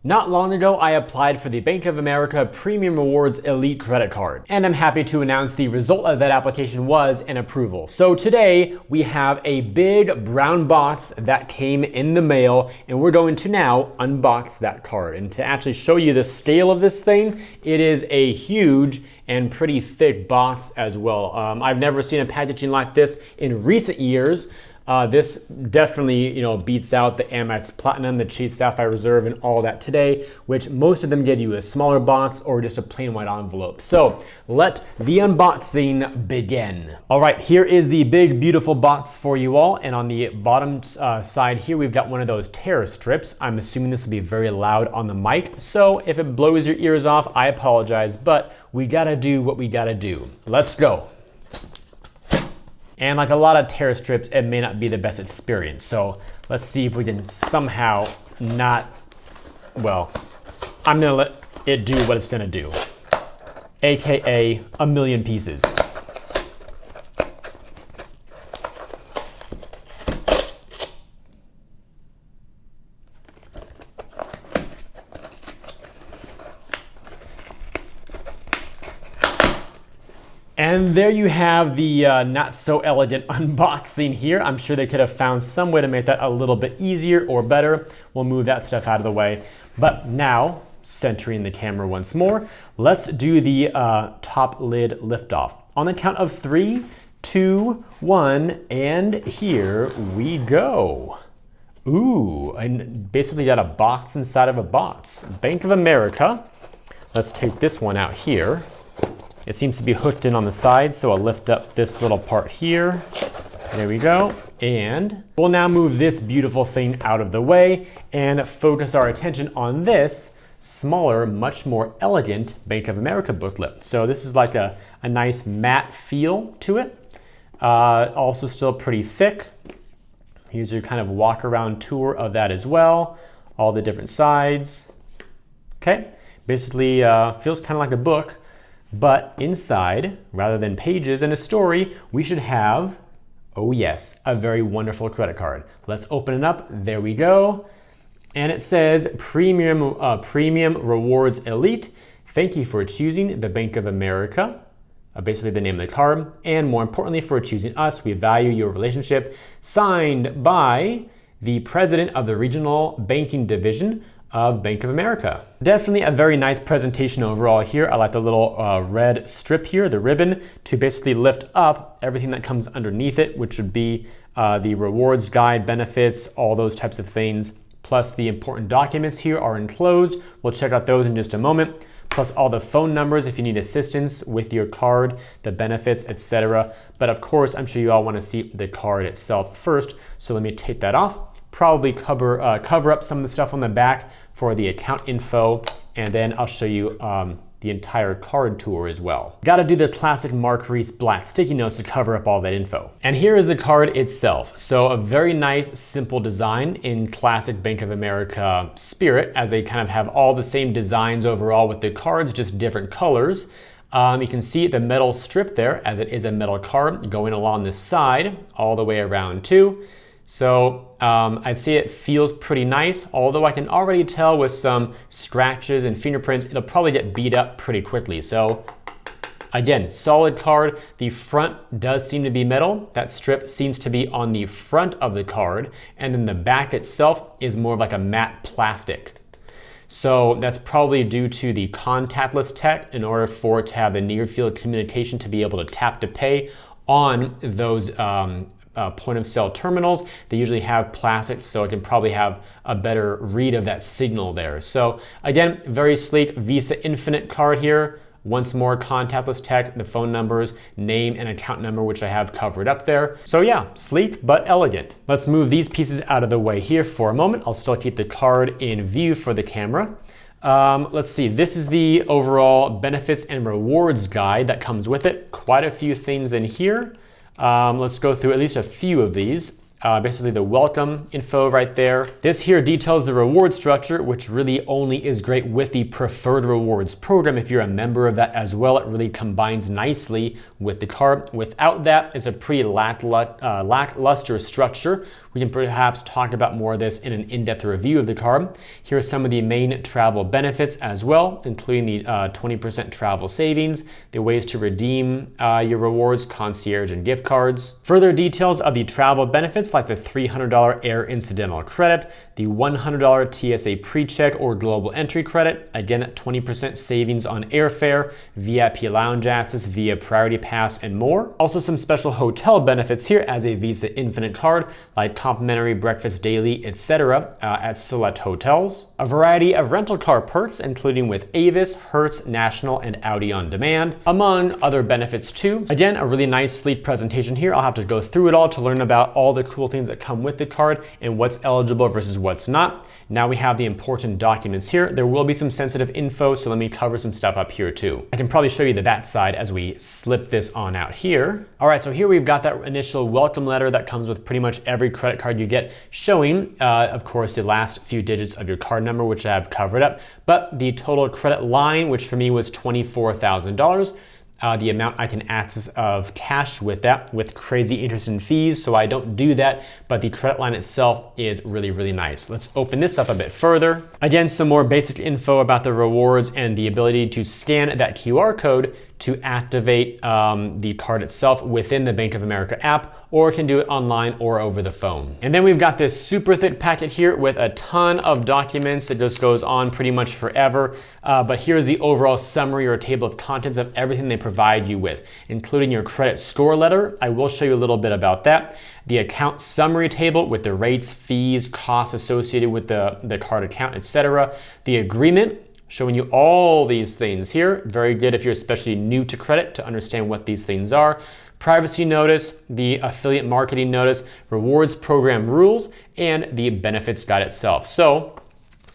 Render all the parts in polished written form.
Not long ago, I applied for the Bank of America Premium Rewards Elite credit card, and I'm happy to announce the result of that application was an approval. So today, we have a big brown box that came in the mail, and we're going to now unbox that card. And to actually show you the scale of this thing, it is a huge and pretty thick box as well. I've never seen a packaging like this in recent years. This definitely, beats out the Amex Platinum, the Chase Sapphire Reserve, and all that today, which most of them give you a smaller box or just a plain white envelope. So let the unboxing begin. All right, here is the big, beautiful box for you all. And on the bottom side here, we've got one of those tear strips. I'm assuming this will be very loud on the mic. So if it blows your ears off, I apologize, but we gotta do what we gotta do. Let's go. And like a lot of tear strips, it may not be the best experience. So let's see if we can somehow not, well, I'm gonna let it do what it's gonna do. AKA a million pieces. And there you have the not so elegant unboxing here. I'm sure they could have found some way to make that a little bit easier or better. We'll move that stuff out of the way. But now, centering the camera once more, let's do the top lid liftoff. On the count of 3, 2, 1, and here we go. Ooh, and basically got a box inside of a box. Bank of America. Let's take this one out here. It seems to be hooked in on the side, so I'll lift up this little part here. There we go. And we'll now move this beautiful thing out of the way and focus our attention on this smaller, much more elegant Bank of America booklet. So this is like a nice matte feel to it. Also still pretty thick. Here's your kind of walk around tour of that as well. All the different sides. Okay, basically feels kind of like a book. But inside, rather than pages and a story, we should have, oh yes, a very wonderful credit card. Let's open it up. There we go. And it says Premium Rewards Elite. Thank you for choosing the Bank of America. Basically the name of the card. And more importantly, for choosing us. We value your relationship. Signed by the president of the Regional Banking Division of Bank of America. Definitely a very nice presentation overall here. I like the little red strip here, the ribbon, to basically lift up everything that comes underneath it, which would be the rewards guide, benefits, all those types of things. Plus the important documents here are enclosed. We'll check out those in just a moment. Plus all the phone numbers if you need assistance with your card, the benefits, etc. But of course, I'm sure you all want to see the card itself first. So let me take that off. Probably cover up some of the stuff on the back for the account info, and then I'll show you the entire card tour as well. Gotta do the classic Mark Reese black sticky notes to cover up all that info. And here is the card itself. So a very nice, simple design in classic Bank of America spirit, as they kind of have all the same designs overall with the cards, just different colors. You can see the metal strip there, as it is a metal card, going along the side, all the way around too. So I'd say it feels pretty nice, although I can already tell with some scratches and fingerprints, it'll probably get beat up pretty quickly. So again, solid card. The front does seem to be metal. That strip seems to be on the front of the card. And then the back itself is more of like a matte plastic. So that's probably due to the contactless tech in order for it to have the near field communication to be able to tap to pay on those point of sale terminals. They usually have plastic, so it can probably have a better read of that signal there. So again, very sleek Visa Infinite card here. Once more, contactless tech, the phone numbers, name and account number, which I have covered up there. So yeah, sleek but elegant. Let's move these pieces out of the way here for a moment. I'll still keep the card in view for the camera. Let's see, this is the overall benefits and rewards guide that comes with it. Quite a few things in here. Let's go through at least a few of these. basically the welcome info right there. This here details the reward structure, which really only is great with the preferred rewards program. If you're a member of that as well, it really combines nicely with the card. Without that, it's a pretty lackluster structure. We can perhaps talk about more of this in an in-depth review of the card. Here are some of the main travel benefits as well, including the 20% travel savings, the ways to redeem your rewards, concierge, and gift cards. Further details of the travel benefits like the $300 air incidental credit, the $100 TSA pre-check or global entry credit, again at 20% savings on airfare, VIP lounge access via priority pass, and more. Also some special hotel benefits here as a Visa Infinite card, like complimentary breakfast daily, etc. At select hotels. A variety of rental car perks, including with Avis, Hertz, National, and Audi On Demand, among other benefits too. Again, a really nice sleek presentation here. I'll have to go through it all to learn about all the cool things that come with the card and what's eligible versus what's not. Now we have the important documents here. There will be some sensitive info, so let me cover some stuff up here too. I can probably show you the back side as we slip this on out here. All right, so here we've got that initial welcome letter that comes with pretty much every credit card you get, showing, of course, the last few digits of your card number, which I have covered up, but the total credit line, which for me was $24,000. The amount I can access of cash with that, with crazy interest and fees, so I don't do that, but the credit line itself is really, really nice. Let's open this up a bit further. Again, some more basic info about the rewards and the ability to scan that QR code to activate the card itself within the Bank of America app, or can do it online or over the phone. And then we've got this super thick packet here with a ton of documents that just goes on pretty much forever. But here's the overall summary or table of contents of everything they provide you with, including your credit score letter. I will show you a little bit about that. The account summary table with the rates, fees, costs associated with the card account, etc. The agreement, showing you all these things here. Very good if you're especially new to credit to understand what these things are. Privacy notice, the affiliate marketing notice, rewards program rules, and the benefits guide itself. So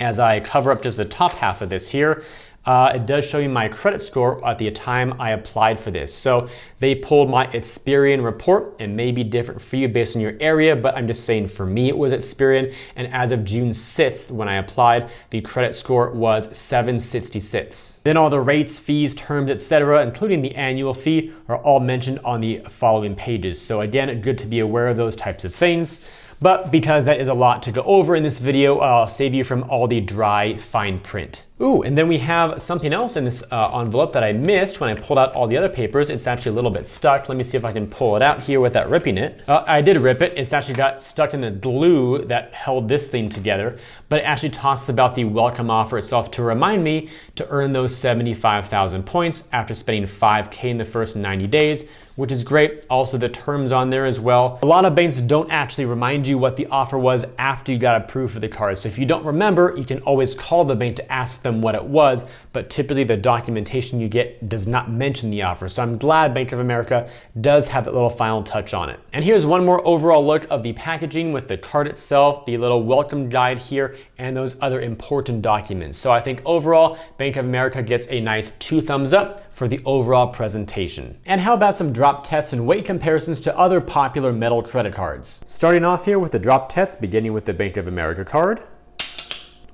as I cover up just the top half of this here, it does show you my credit score at the time I applied for this. So they pulled my Experian report, and may be different for you based on your area, but I'm just saying for me it was Experian, and as of June 6th when I applied, the credit score was 766. Then all the rates, fees, terms, etc., including the annual fee, are all mentioned on the following pages. So again, good to be aware of those types of things. But because that is a lot to go over in this video, I'll save you from all the dry fine print. Ooh, and then we have something else in this envelope that I missed when I pulled out all the other papers. It's actually a little bit stuck. Let me see if I can pull it out here without ripping it. I did rip it. It's actually got stuck in the glue that held this thing together, but it actually talks about the welcome offer itself to remind me to earn those 75,000 points after spending $5K in the first 90 days, which is great. Also the terms on there as well. A lot of banks don't actually remind you what the offer was after you got approved for the card. So if you don't remember, you can always call the bank to ask them what it was, but typically the documentation you get does not mention the offer. So I'm glad Bank of America does have that little final touch on it. And here's one more overall look of the packaging with the card itself, the little welcome guide here, and those other important documents. So I think overall, Bank of America gets a nice 2 thumbs up for the overall presentation. And how about some drop tests and weight comparisons to other popular metal credit cards? Starting off here with the drop test, beginning with the Bank of America card.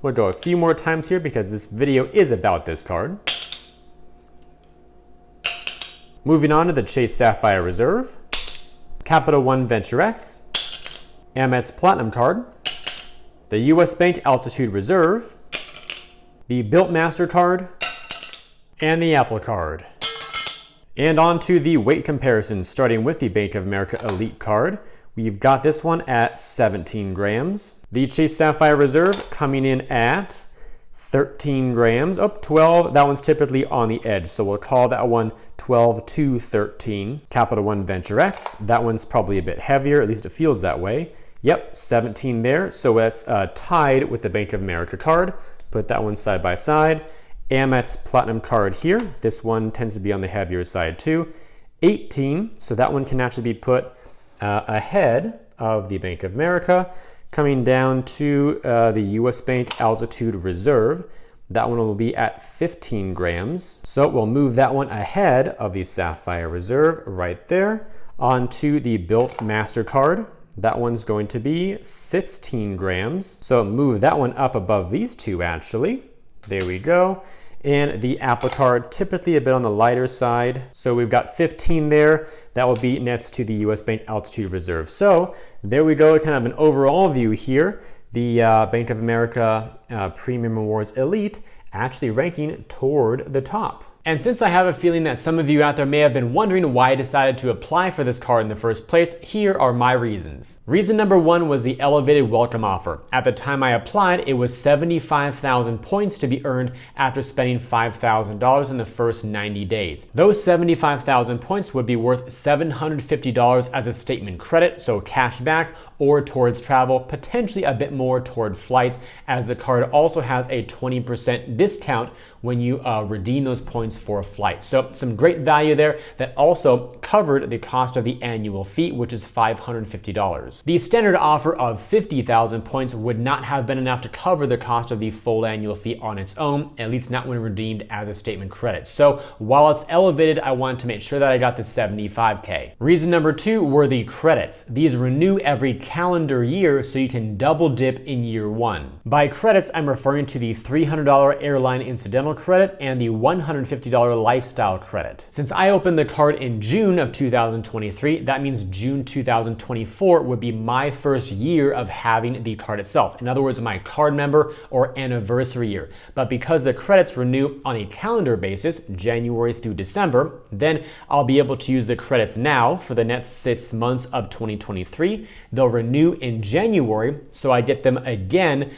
We'll go a few more times here because this video is about this card. Moving on to the Chase Sapphire Reserve, Capital One Venture X, Amex Platinum Card, the US Bank Altitude Reserve, the Built MasterCard, and the Apple Card. And on to the weight comparisons, starting with the Bank of America Elite Card. We've got this one at 17 grams. The Chase Sapphire Reserve coming in at 13 grams. Oh, 12. That one's typically on the edge, so we'll call that one 12 to 13. Capital One Venture X. That one's probably a bit heavier, at least it feels that way. Yep, 17 there. So that's tied with the Bank of America card. Put that one side by side. Amex Platinum Card here. This one tends to be on the heavier side too. 18, so that one can actually be put ahead of the Bank of America. Coming down to the US Bank Altitude Reserve. That one will be at 15 grams. So we'll move that one ahead of the Sapphire Reserve right there. On to the Built MasterCard. That one's going to be 16 grams. So move that one up above these two actually. There we go. And the Apple Card, typically a bit on the lighter side. So we've got 15 there. That will be next to the US Bank Altitude Reserve. So there we go, kind of an overall view here. The Bank of America Premium Rewards Elite actually ranking toward the top. And since I have a feeling that some of you out there may have been wondering why I decided to apply for this card in the first place, here are my reasons. Reason number one was the elevated welcome offer. At the time I applied, it was 75,000 points to be earned after spending $5,000 in the first 90 days. Those 75,000 points would be worth $750 as a statement credit, so cash back, or towards travel, potentially a bit more toward flights, as the card also has a 20% discount when you redeem those points for a flight. So some great value there that also covered the cost of the annual fee, which is $550. The standard offer of 50,000 points would not have been enough to cover the cost of the full annual fee on its own, at least not when redeemed as a statement credit. So while it's elevated, I wanted to make sure that I got the 75K. Reason number two were the credits. These renew every calendar year, so you can double dip in year one. By credits, I'm referring to the $300 airline incidental credit and the $150 lifestyle credit. Since I opened the card in June of 2023, that means June 2024 would be my first year of having the card itself. In other words, my card member or anniversary year. But because the credits renew on a calendar basis, January through December, then I'll be able to use the credits now for the next 6 months of 2023. They'll renew in January, so I get them again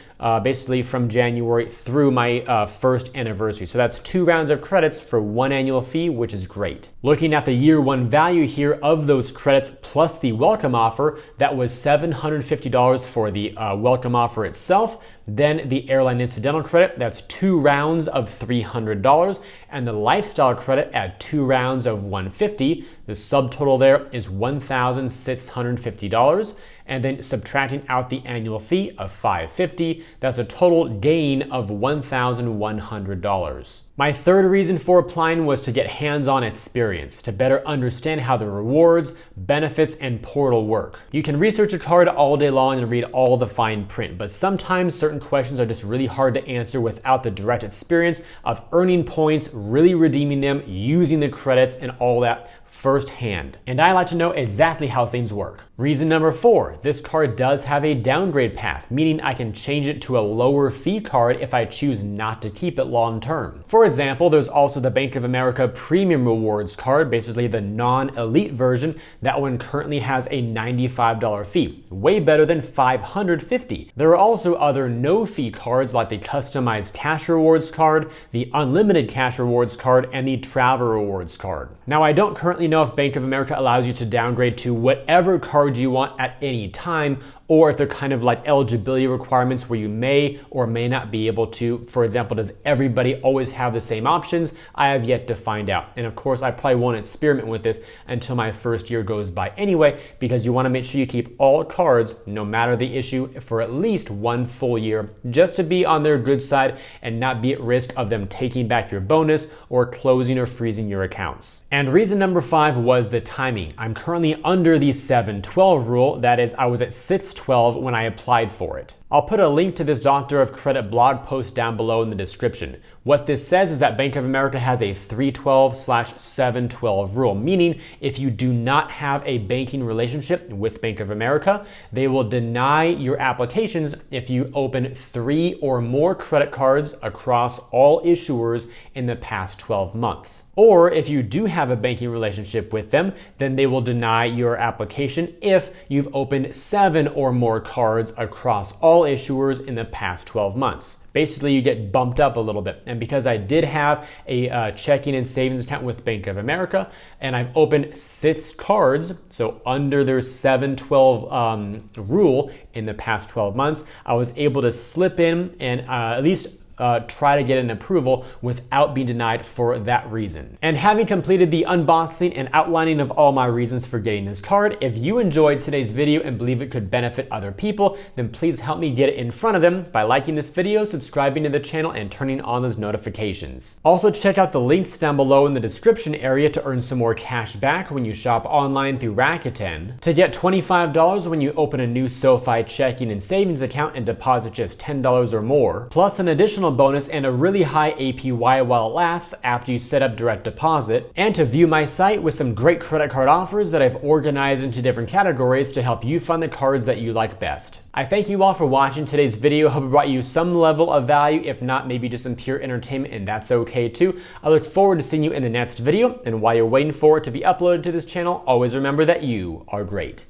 basically from January through my first anniversary. So that's 2 rounds of credits for 1 annual fee, which is great. Looking at the year 1 value here of those credits plus the welcome offer, that was $750 for the welcome offer itself. Then the airline incidental credit, that's 2 rounds of $300, and the lifestyle credit at 2 rounds of $150. The subtotal there is $1,650. And then subtracting out the annual fee of $550, that's a total gain of $1,100. My third reason for applying was to get hands-on experience, to better understand how the rewards, benefits, and portal work. You can research a card all day long and read all the fine print, but sometimes certain questions are just really hard to answer without the direct experience of earning points, really redeeming them, using the credits, and all that firsthand. And I like to know exactly how things work. Reason number 4, this card does have a downgrade path, meaning I can change it to a lower fee card if I choose not to keep it long term. For example, there's also the Bank of America Premium Rewards card, basically the non-elite version. That one currently has a $95 fee, way better than $550. There are also other no fee cards like the customized cash rewards card, the unlimited cash rewards card, and the travel rewards card. Now, I don't currently know if Bank of America allows you to downgrade to whatever card you want at any time, or if they're kind of like eligibility requirements where you may or may not be able to. For example, does everybody always have the same options? I have yet to find out. And of course, I probably won't experiment with this until my first year goes by anyway, because you want to make sure you keep all cards, no matter the issue, for at least 1 full year, just to be on their good side and not be at risk of them taking back your bonus or closing or freezing your accounts. And reason number 5 was the timing. I'm currently under the 7/12 rule. That is, I was at 6/12 when I applied for it. I'll put a link to this Doctor of Credit blog post down below in the description. What this says is that Bank of America has a 3/12/7/12 rule, meaning if you do not have a banking relationship with Bank of America, they will deny your applications if you open 3 or more credit cards across all issuers in the past 12 months. Or if you do have a banking relationship with them, then they will deny your application if you've opened 7 or more cards across all issuers in the past 12 months. Basically, you get bumped up a little bit. And because I did have a checking and savings account with Bank of America, and I've opened 6 cards, so under their 7/12 rule in the past 12 months, I was able to slip in and at least try to get an approval without being denied for that reason. And having completed the unboxing and outlining of all my reasons for getting this card, if you enjoyed today's video and believe it could benefit other people, then please help me get it in front of them by liking this video, subscribing to the channel, and turning on those notifications. Also, check out the links down below in the description area to earn some more cash back when you shop online through Rakuten, to get $25 when you open a new SOFI checking and savings account and deposit just $10 or more, plus an additional bonus and a really high APY while it lasts after you set up direct deposit, and to view my site with some great credit card offers that I've organized into different categories to help you find the cards that you like best. I thank you all for watching today's video. Hope it brought you some level of value, if not maybe just some pure entertainment, and that's okay too. I look forward to seeing you in the next video, and while you're waiting for it to be uploaded to this channel, always remember that you are great.